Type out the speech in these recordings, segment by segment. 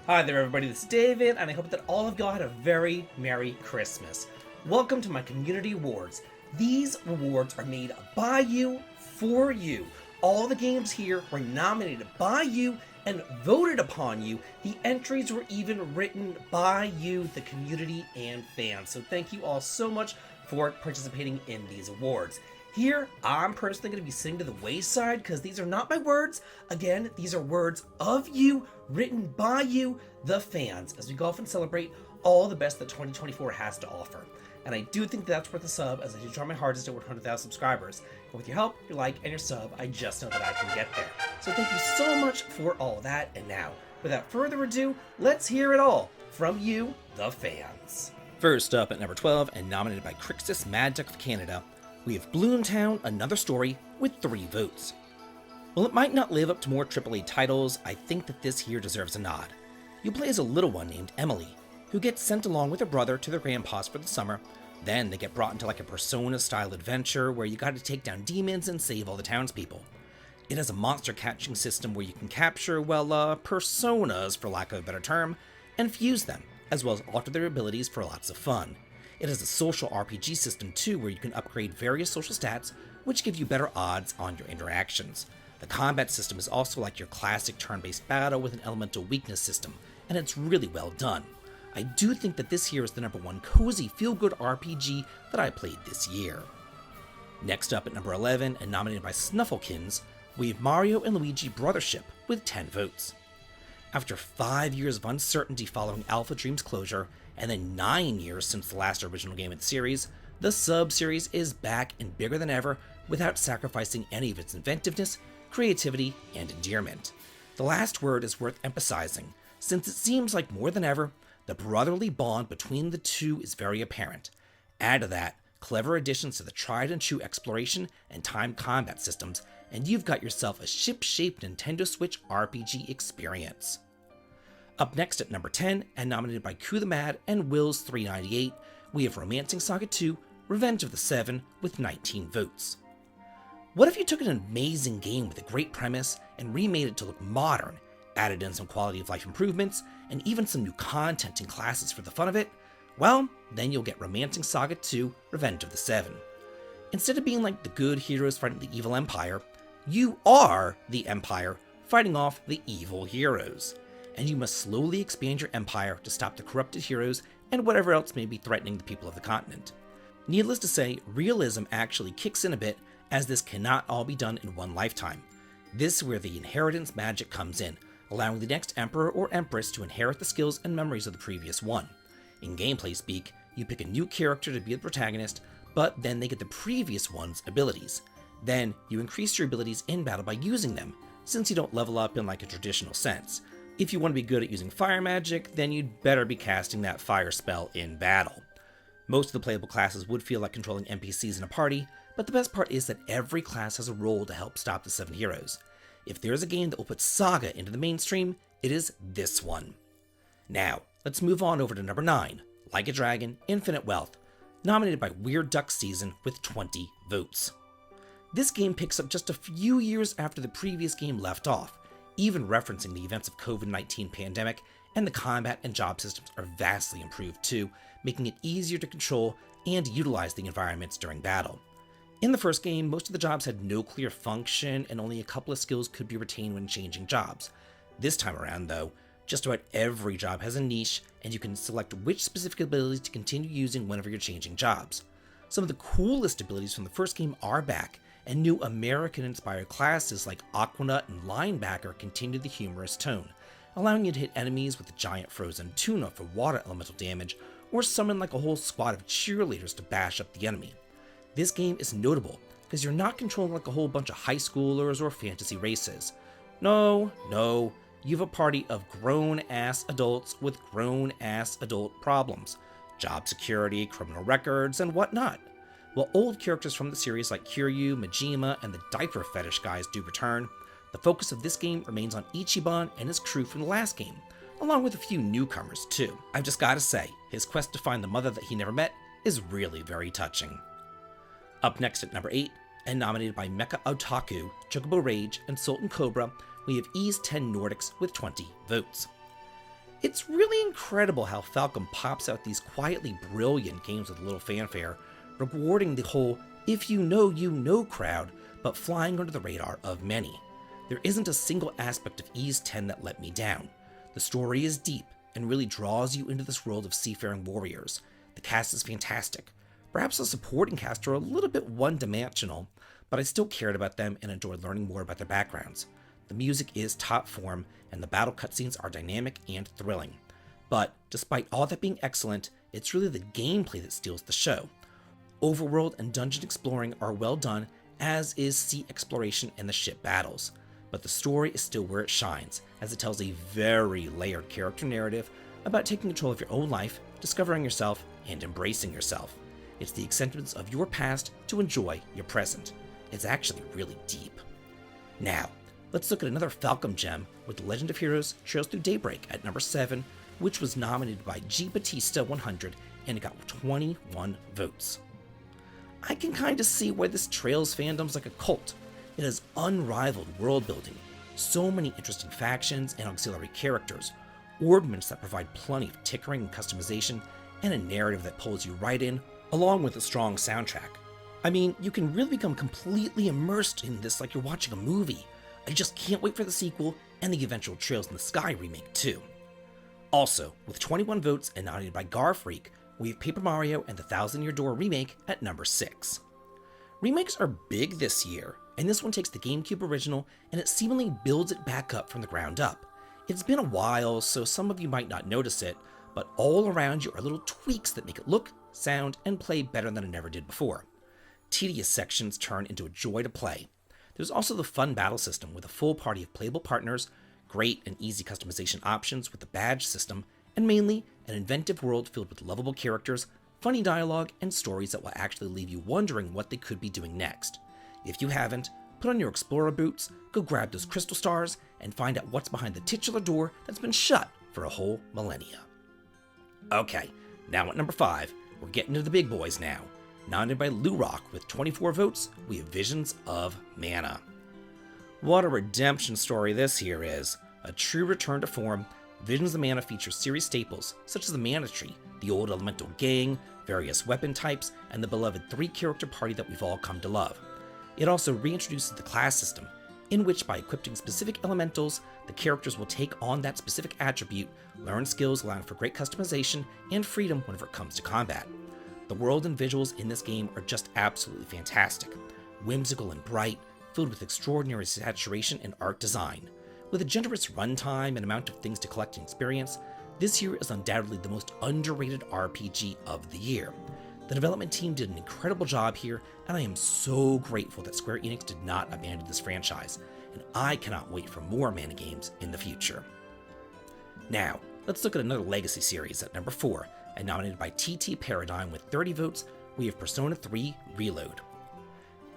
Hi there everybody, this is David, and I hope that all of y'all had a very Merry Christmas. Welcome to my community awards. These awards are made by you, for you. All the games here were nominated by you and voted upon you. The entries were even written by you, the community and fans. So thank you all so much for participating in these awards. Here, I'm personally going to be sitting to the wayside because these are not my words. Again, these are words of you, written by you, the fans, as we go off and celebrate all the best that 2024 has to offer. And I do think that's worth a sub, as I do try my hardest to 100,000 subscribers. And with your help, your like, and your sub, I just know that I can get there. So thank you so much for all that. And now, without further ado, let's hear it all from you, the fans. First up at number 12, and nominated by Crixus Mad Duck of Canada, we have Bloomtown, Another Story, with 3 votes. While it might not live up to more AAA titles, I think that this here deserves a nod. You play as a little one named Emily, who gets sent along with her brother to their grandpa's for the summer. Then they get brought into like a Persona-style adventure where you gotta take down demons and save all the townspeople. It has a monster catching system where you can capture, personas, for lack of a better term, and fuse them, as well as alter their abilities for lots of fun. It has a social RPG system too, where you can upgrade various social stats, which give you better odds on your interactions. The combat system is also like your classic turn-based battle with an elemental weakness system, and it's really well done. I do think that this here is the number 1 cozy feel-good RPG that I played this year. Next up at number 11, and nominated by Snufflekins, we have Mario and Luigi Brothership with 10 votes. After 5 years of uncertainty following Alpha Dream's closure, and then 9 years since the last original game in the series, the sub-series is back and bigger than ever without sacrificing any of its inventiveness, creativity, and endearment. The last word is worth emphasizing, since it seems like more than ever, the brotherly bond between the two is very apparent. Add to that, clever additions to the tried and true exploration and time combat systems, and you've got yourself a ship-shaped Nintendo Switch RPG experience. Up next at number 10, and nominated by Ku the Mad and Wills 398, we have Romancing Saga 2, Revenge of the Seven, with 19 votes. What if you took an amazing game with a great premise and remade it to look modern, added in some quality of life improvements, and even some new content and classes for the fun of it? Well, then you'll get Romancing Saga 2, Revenge of the Seven. Instead of being like the good heroes fighting the evil empire, you are the empire fighting off the evil heroes. And you must slowly expand your empire to stop the corrupted heroes and whatever else may be threatening the people of the continent. Needless to say, realism actually kicks in a bit, as this cannot all be done in one lifetime. This is where the inheritance magic comes in, allowing the next emperor or empress to inherit the skills and memories of the previous one. In gameplay speak, you pick a new character to be the protagonist, but then they get the previous one's abilities. Then you increase your abilities in battle by using them, since you don't level up in like a traditional sense. If you want to be good at using fire magic, then you'd better be casting that fire spell in battle. Most of the playable classes would feel like controlling NPCs in a party, but the best part is that every class has a role to help stop the 7 heroes. If there's a game that will put Saga into the mainstream, it is this one. Now, let's move on over to number 9, Like a Dragon, Infinite Wealth, nominated by Weird Duck Season with 20 votes. This game picks up just a few years after the previous game left off, even referencing the events of COVID-19 pandemic, and the combat and job systems are vastly improved too, making it easier to control and utilize the environments during battle. In the first game, most of the jobs had no clear function, and only a couple of skills could be retained when changing jobs. This time around though, just about every job has a niche, and you can select which specific abilities to continue using whenever you're changing jobs. Some of the coolest abilities from the first game are back, and new American-inspired classes like Aquanut and Linebacker continue the humorous tone, allowing you to hit enemies with a giant frozen tuna for water elemental damage, or summon like a whole squad of cheerleaders to bash up the enemy. This game is notable because you're not controlling like a whole bunch of high schoolers or fantasy races. No, you have a party of grown-ass adults with grown-ass adult problems, job security, criminal records, and whatnot. While old characters from the series like Kiryu, Majima, and the diaper fetish guys do return, the focus of this game remains on Ichiban and his crew from the last game, along with a few newcomers too. I've just gotta say, his quest to find the mother that he never met is really very touching. Up next at number 8, and nominated by Mecha Otaku, Chocobo Rage, and Sultan Cobra, we have Ys 10 Nordics with 20 votes. It's really incredible how Falcom pops out these quietly brilliant games with a little fanfare, rewarding the whole if you know crowd, but flying under the radar of many. There isn't a single aspect of Ys 10 that let me down. The story is deep and really draws you into this world of seafaring warriors. The cast is fantastic. Perhaps the supporting cast are a little bit one-dimensional, but I still cared about them and enjoyed learning more about their backgrounds. The music is top form, and the battle cutscenes are dynamic and thrilling. But despite all that being excellent, it's really the gameplay that steals the show. Overworld and dungeon exploring are well done, as is sea exploration and the ship battles. But the story is still where it shines, as it tells a very layered character narrative about taking control of your own life, discovering yourself, and embracing yourself. It's the acceptance of your past to enjoy your present. It's actually really deep. Now, let's look at another Falcom gem with The Legend of Heroes Trails Through Daybreak at number 7, which was nominated by G Batista 100 and it got 21 votes. I can kind of see why this Trails fandom's like a cult. It has unrivaled world building, so many interesting factions and auxiliary characters, orbments that provide plenty of tinkering and customization, and a narrative that pulls you right in, along with a strong soundtrack. I mean, you can really become completely immersed in this like you're watching a movie. I just can't wait for the sequel and the eventual Trails in the Sky remake too. Also, with 21 votes and nominated by Garfreak, we have Paper Mario and the Thousand Year Door remake at number 6. Remakes are big this year, and this one takes the GameCube original and it seemingly builds it back up from the ground up. It's been a while, so some of you might not notice it, but all around you are little tweaks that make it look, sound, and play better than it ever did before. Tedious sections turn into a joy to play. There's also the fun battle system with a full party of playable partners, great and easy customization options with the badge system, and mainly an inventive world filled with lovable characters, funny dialogue, and stories that will actually leave you wondering what they could be doing next. If you haven't, put on your Explorer boots, go grab those crystal stars, and find out what's behind the titular door that's been shut for a whole millennia. Okay, now at number 5, we're getting to the big boys now. Nominated by Lou Rock with 24 votes, we have Visions of Mana. What a redemption story this here is. A true return to form, Visions of Mana features series staples such as the Mana Tree, the old elemental gang, various weapon types, and the beloved 3-character party that we've all come to love. It also reintroduces the class system, in which by equipping specific elementals, the characters will take on that specific attribute, learn skills allowing for great customization and freedom whenever it comes to combat. The world and visuals in this game are just absolutely fantastic, whimsical and bright, filled with extraordinary saturation and art design. With a generous runtime and amount of things to collect and experience, this year is undoubtedly the most underrated RPG of the year. The development team did an incredible job here, and I am so grateful that Square Enix did not abandon this franchise, and I cannot wait for more Mana games in the future. Now, let's look at another legacy series at number 4, and nominated by TT Paradigm with 30 votes, we have Persona 3 Reload.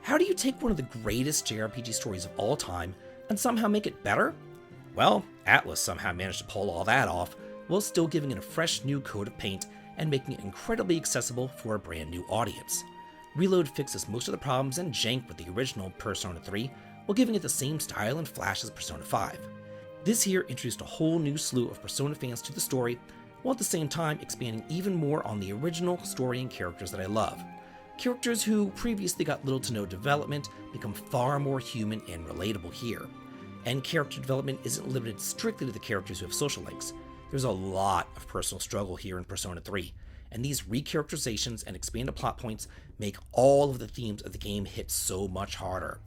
How do you take one of the greatest JRPG stories of all time and somehow make it better? Well, Atlas somehow managed to pull all that off, while still giving it a fresh new coat of paint and making it incredibly accessible for a brand new audience. Reload fixes most of the problems and jank with the original Persona 3, while giving it the same style and flash as Persona 5. This here introduced a whole new slew of Persona fans to the story, while at the same time expanding even more on the original story and characters that I love. Characters who previously got little to no development become far more human and relatable here. And character development isn't limited strictly to the characters who have social links. There's a lot of personal struggle here in Persona 3, and these recharacterizations and expanded plot points make all of the themes of the game hit so much harder.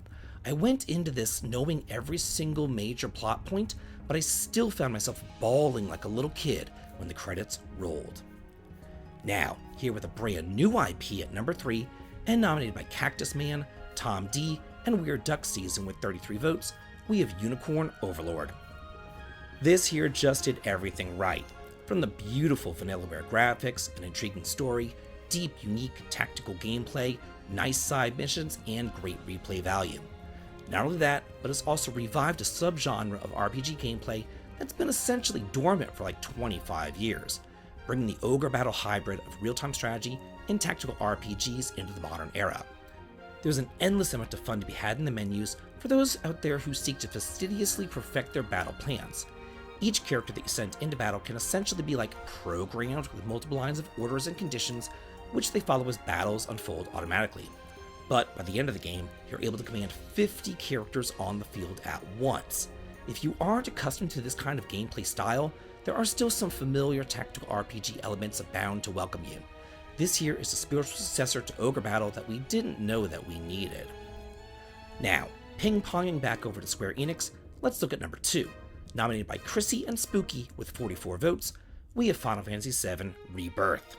I went into this knowing every single major plot point, but I still found myself bawling like a little kid when the credits rolled. Now, here with a brand new IP at number 3, and nominated by Cactus Man, Tom D, and Weird Duck Season with 33 votes, we have Unicorn Overlord. This here just did everything right. From the beautiful vanillaware graphics, an intriguing story, deep, unique tactical gameplay, nice side missions, and great replay value. Not only that, but it's also revived a subgenre of RPG gameplay that's been essentially dormant for like 25 years, bringing the ogre battle hybrid of real-time strategy and tactical RPGs into the modern era. There's an endless amount of fun to be had in the menus for those out there who seek to fastidiously perfect their battle plans. Each character that you send into battle can essentially be like programmed with multiple lines of orders and conditions, which they follow as battles unfold automatically. But by the end of the game, you're able to command 50 characters on the field at once. If you aren't accustomed to this kind of gameplay style, there are still some familiar tactical RPG elements bound to welcome you. This here is a spiritual successor to Ogre Battle that we didn't know that we needed. Now, ping-ponging back over to Square Enix, let's look at number 2. Nominated by Chrissy and Spooky with 44 votes, we have Final Fantasy VII Rebirth.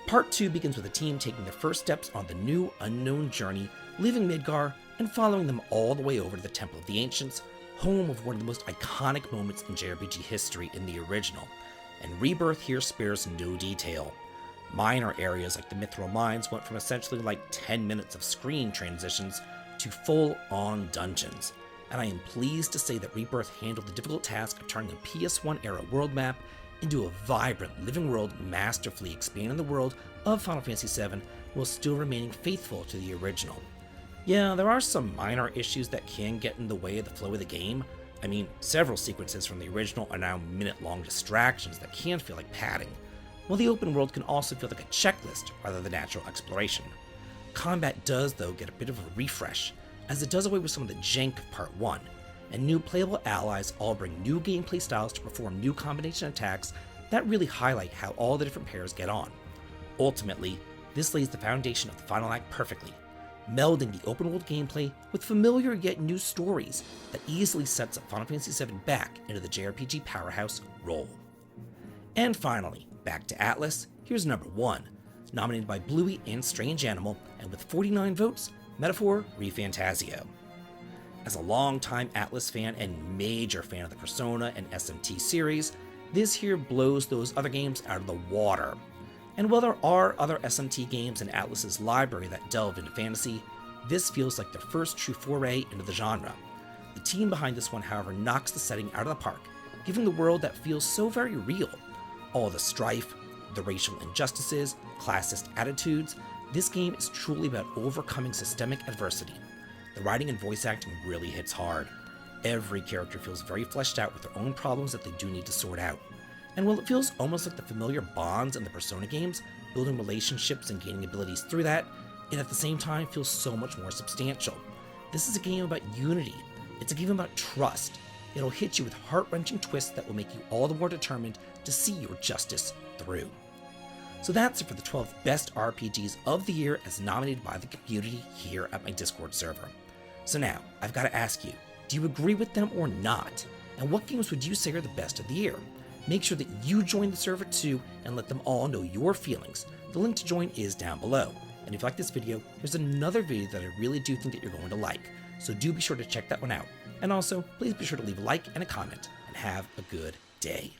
Part 2 begins with the team taking their first steps on the new unknown journey, leaving Midgar and following them all the way over to the Temple of the Ancients, home of one of the most iconic moments in JRPG history in the original, and Rebirth here spares no detail. Minor areas like the Mithril Mines went from essentially like 10 minutes of screen transitions to full-on dungeons, and I am pleased to say that Rebirth handled the difficult task of turning the PS1-era world map into a vibrant living world, masterfully expanding the world of Final Fantasy VII while still remaining faithful to the original. Yeah, there are some minor issues that can get in the way of the flow of the game. I mean, several sequences from the original are now minute-long distractions that can feel like padding, while the open world can also feel like a checklist rather than natural exploration. Combat does, though, get a bit of a refresh, as it does away with some of the jank of Part 1, and new playable allies all bring new gameplay styles to perform new combination attacks that really highlight how all the different pairs get on. Ultimately, this lays the foundation of the final act perfectly, melding the open-world gameplay with familiar yet new stories that easily sets up Final Fantasy VII back into the JRPG powerhouse role. And finally, back to Atlas, here's number 1, nominated by Bluey and Strange Animal, and with 49 votes, Metaphor ReFantasio. As a longtime Atlas fan and major fan of the Persona and SMT series, this here blows those other games out of the water. And while there are other SMT games in Atlas's library that delve into fantasy, this feels like their first true foray into the genre. The team behind this one, however, knocks the setting out of the park, giving the world that feels so very real. All the strife, the racial injustices, classist attitudes, this game is truly about overcoming systemic adversity. The writing and voice acting really hits hard. Every character feels very fleshed out with their own problems that they do need to sort out. And while it feels almost like the familiar bonds in the Persona games, building relationships and gaining abilities through that, it at the same time feels so much more substantial. This is a game about unity. It's a game about trust. It'll hit you with heart-wrenching twists that will make you all the more determined to see your justice through. So that's it for the 12 best RPGs of the year as nominated by the community here at my Discord server. So now, I've got to ask you, do you agree with them or not? And what games would you say are the best of the year? Make sure that you join the server too and let them all know your feelings. The link to join is down below. And if you like this video, here's another video that I really do think that you're going to like. So do be sure to check that one out. And also, please be sure to leave a like and a comment, and have a good day.